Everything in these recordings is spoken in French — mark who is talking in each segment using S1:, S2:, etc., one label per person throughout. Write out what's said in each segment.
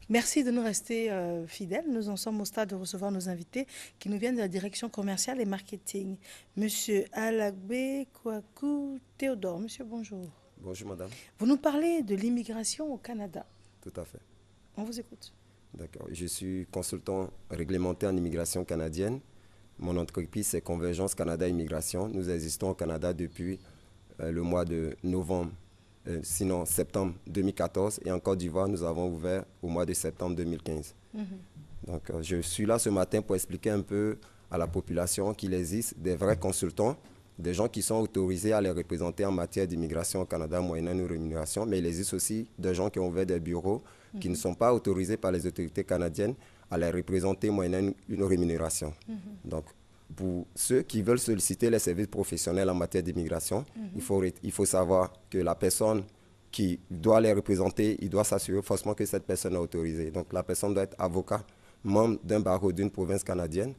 S1: Merci de nous rester fidèles. Nous en sommes au stade de recevoir nos invités qui nous viennent de la direction commerciale et marketing. Monsieur Alagbe Kouakou Théodore. Monsieur, bonjour.
S2: Bonjour madame.
S1: Vous nous parlez de l'immigration au Canada.
S2: Tout à fait.
S1: On vous écoute.
S2: D'accord. Je suis consultant réglementé en immigration canadienne. Mon entreprise, c'est Convergence Canada Immigration. Nous existons au Canada depuis le mois de novembre, sinon septembre 2014. Et en Côte d'Ivoire, nous avons ouvert au mois de septembre 2015. Donc, je suis là ce matin pour expliquer un peu à la population qu'il existe des vrais consultants, des gens qui sont autorisés à les représenter en matière d'immigration au Canada moyennant une rémunération, mais il existe aussi des gens qui ont ouvert des bureaux qui ne sont pas autorisés par les autorités canadiennes à les représenter moyennant une rémunération. Donc, pour ceux qui veulent solliciter les services professionnels en matière d'immigration, il faut savoir que la personne qui doit les représenter, il doit s'assurer forcément que cette personne est autorisée. Donc, la personne doit être avocat, membre d'un barreau d'une province canadienne,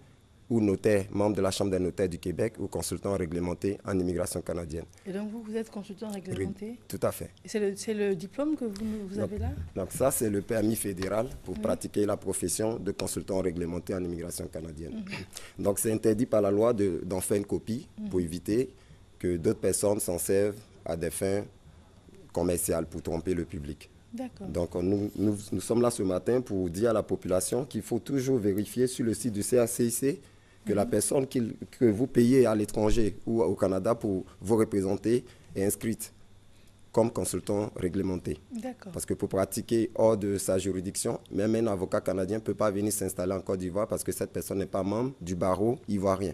S2: ou notaire, membre de la Chambre des notaires du Québec, ou consultant réglementé en immigration canadienne.
S1: Et donc vous êtes consultant réglementé?
S2: Tout à fait.
S1: Et c'est le diplôme que vous avez là?
S2: Donc ça, c'est le permis fédéral pour pratiquer la profession de consultant réglementé en immigration canadienne. Donc c'est interdit par la loi d'en faire une copie pour éviter que d'autres personnes s'en servent à des fins commerciales pour tromper le public. Donc nous sommes là ce matin pour dire à la population qu'il faut toujours vérifier sur le site du CACIC que la personne que vous payez à l'étranger ou au Canada pour vous représenter est inscrite comme consultant réglementé. Parce que pour pratiquer hors de sa juridiction, même un avocat canadien ne peut pas venir s'installer en Côte d'Ivoire parce que cette personne n'est pas membre du barreau ivoirien.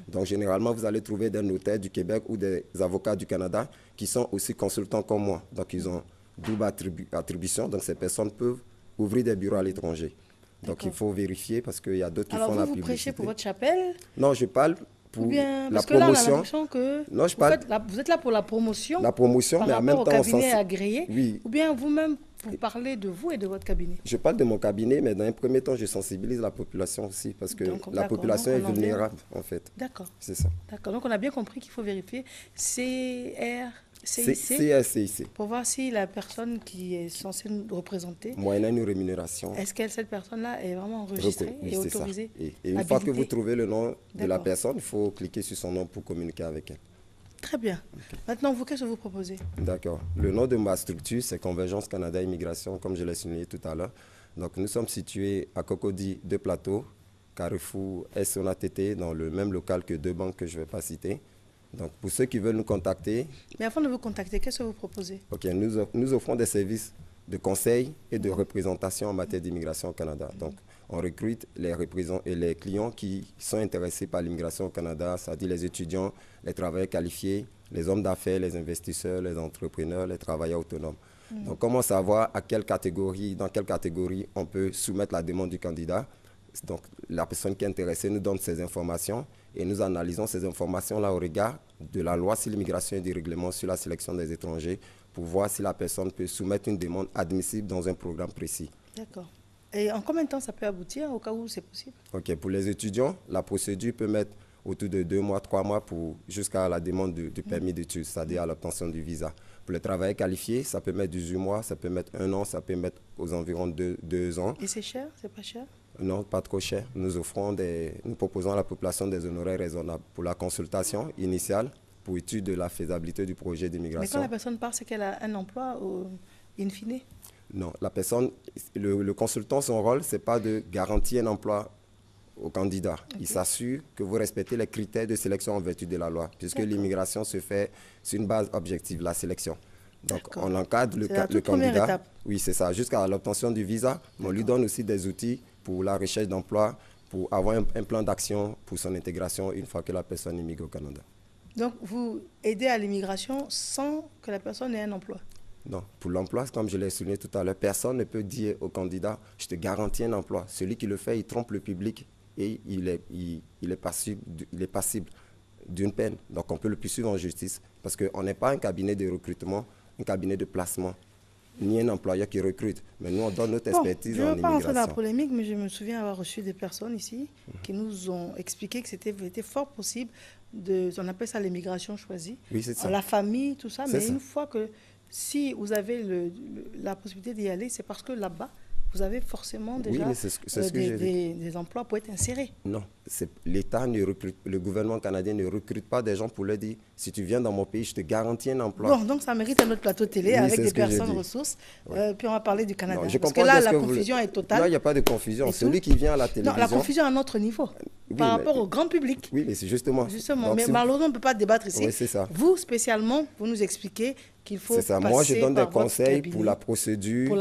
S2: Donc généralement, vous allez trouver des notaires du Québec ou des avocats du Canada qui sont aussi consultants comme moi. Donc ils ont double attribution, donc ces personnes peuvent ouvrir des bureaux à l'étranger. Donc il faut vérifier parce qu'il y a d'autres qui font la publicité.
S1: Alors vous prêchez pour votre chapelle?
S2: Non, je parle pour
S1: bien,
S2: la
S1: parce que là, on a
S2: promotion.
S1: l'impression que
S2: Non,
S1: vous êtes là pour la promotion.
S2: La promotion, mais en même temps,
S1: au cabinet agréé.
S2: Oui.
S1: Ou bien vous-même, vous parlez de vous et de votre cabinet?
S2: Je parle de mon cabinet, mais dans un premier temps, je sensibilise la population aussi, parce que la population est vulnérable, en fait.
S1: D'accord.
S2: C'est ça.
S1: D'accord. Donc, on a bien compris qu'il faut vérifier
S2: CRCIC.
S1: Pour voir si la personne qui est censée nous représenter,
S2: moyennant une rémunération,
S1: est-ce que cette personne-là est vraiment enregistrée et autorisée?
S2: Et une fois que vous trouvez le nom de la personne, il faut cliquer sur son nom pour communiquer avec elle.
S1: Très bien. Maintenant, vous, qu'est-ce que vous proposez?
S2: D'accord. Le nom de ma structure, c'est Convergence Canada Immigration, comme je l'ai souligné tout à l'heure. Donc, nous sommes situés à Cocody, 2 Plateaux, Carrefour SONATT, dans le même local que 2 banques que je ne vais pas citer. Donc, pour ceux qui veulent nous contacter...
S1: Mais avant de vous contacter, qu'est-ce que vous proposez?
S2: Ok, nous offrons des services de conseil et de représentation en matière d'immigration au Canada. Donc, on recrute les clients qui sont intéressés par l'immigration au Canada, c'est-à-dire les étudiants, les travailleurs qualifiés, les hommes d'affaires, les investisseurs, les entrepreneurs, les travailleurs autonomes. Donc, comment savoir dans quelle catégorie on peut soumettre la demande du candidat? Donc, la personne qui est intéressée nous donne ces informations et nous analysons ces informations-là au regard de la loi sur l'immigration et du règlement sur la sélection des étrangers pour voir si la personne peut soumettre une demande admissible dans un programme précis.
S1: D'accord. Et en combien de temps ça peut aboutir au cas où c'est possible?
S2: Ok, pour les étudiants, la procédure peut mettre autour de 2 mois, 3 mois jusqu'à la demande du permis d'études, c'est-à-dire à l'obtention du visa. Pour les travailleurs qualifiés, ça peut mettre 18 mois, ça peut mettre 1 an, ça peut mettre aux environs 2 ans.
S1: Et c'est cher? C'est pas cher?
S2: Non, pas trop cher. Nous proposons à la population des honoraires raisonnables pour la consultation initiale, pour étude de la faisabilité du projet d'immigration.
S1: Mais quand la personne part, c'est qu'elle a un emploi in fine?
S2: Non, la personne, le consultant, son rôle, ce n'est pas de garantir un emploi au candidat. Okay. Il s'assure que vous respectez les critères de sélection en vertu de la loi, puisque l'immigration se fait sur une base objective, la sélection. Donc, on encadre le candidat.
S1: Étape.
S2: Oui, c'est ça. Jusqu'à l'obtention du visa, on lui donne aussi des outils pour la recherche d'emploi, pour avoir un plan d'action pour son intégration une fois que la personne immigre au Canada.
S1: Donc, vous aidez à l'immigration sans que la personne ait un emploi?
S2: Non, pour l'emploi, comme je l'ai souligné tout à l'heure, personne ne peut dire au candidat « je te garantis un emploi ». Celui qui le fait, il trompe le public et il est passible d'une peine. Donc on peut le poursuivre en justice parce qu'on n'est pas un cabinet de recrutement, un cabinet de placement, ni un employeur qui recrute. Mais nous, on donne notre expertise en immigration.
S1: Je ne veux pas entrer dans la polémique, mais je me souviens avoir reçu des personnes ici qui nous ont expliqué que c'était fort possible on appelle ça l'immigration choisie.
S2: Oui, c'est ça.
S1: La famille, tout ça, mais une fois que si vous avez la possibilité d'y aller, c'est parce que là-bas, vous avez forcément déjà
S2: mais c'est ce que j'ai vu.
S1: des emplois pour être insérés.
S2: Non, l'État ne recrute, le gouvernement canadien ne recrute pas des gens pour leur dire si tu viens dans mon pays, je te garantis un emploi.
S1: Bon, donc ça mérite un autre plateau télé avec des personnes ressources. Puis on va parler du Canada.
S2: Non,
S1: parce que là, la confusion est totale.
S2: Non, il n'y a pas de confusion. Celui qui vient à la télévision...
S1: Non, la confusion à un autre niveau, par rapport au grand public.
S2: Oui, mais c'est justement...
S1: Justement, mais malheureusement, on ne peut pas débattre ici.
S2: Oui, c'est ça.
S1: Vous, spécialement, vous nous expliquez qu'il faut passer.
S2: Moi, je donne des conseils pour la procédure,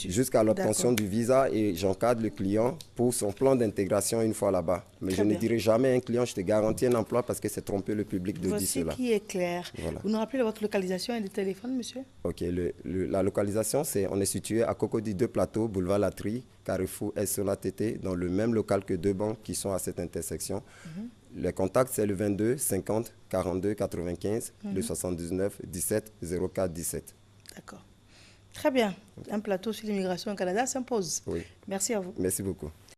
S2: jusqu'à l'obtention du visa, et j'encadre le client pour son plan d'intégration une fois là-bas. Mais je ne dirai jamais à un client, je te garantis un emploi, parce que c'est tromper le public de dire cela.
S1: Voici qui est clair. Voilà. Vous nous rappelez votre localisation et de téléphone, monsieur?
S2: Ok, la localisation, on est situé à Cocody 2 Plateau, boulevard Latry, Carrefour SOLATT, dans le même local que deux banques qui sont à cette intersection. Le contact, c'est le 22 50 42 95, le 79 17 04 17.
S1: D'accord. Très bien. Un plateau sur l'immigration au Canada s'impose.
S2: Oui.
S1: Merci à vous.
S2: Merci beaucoup.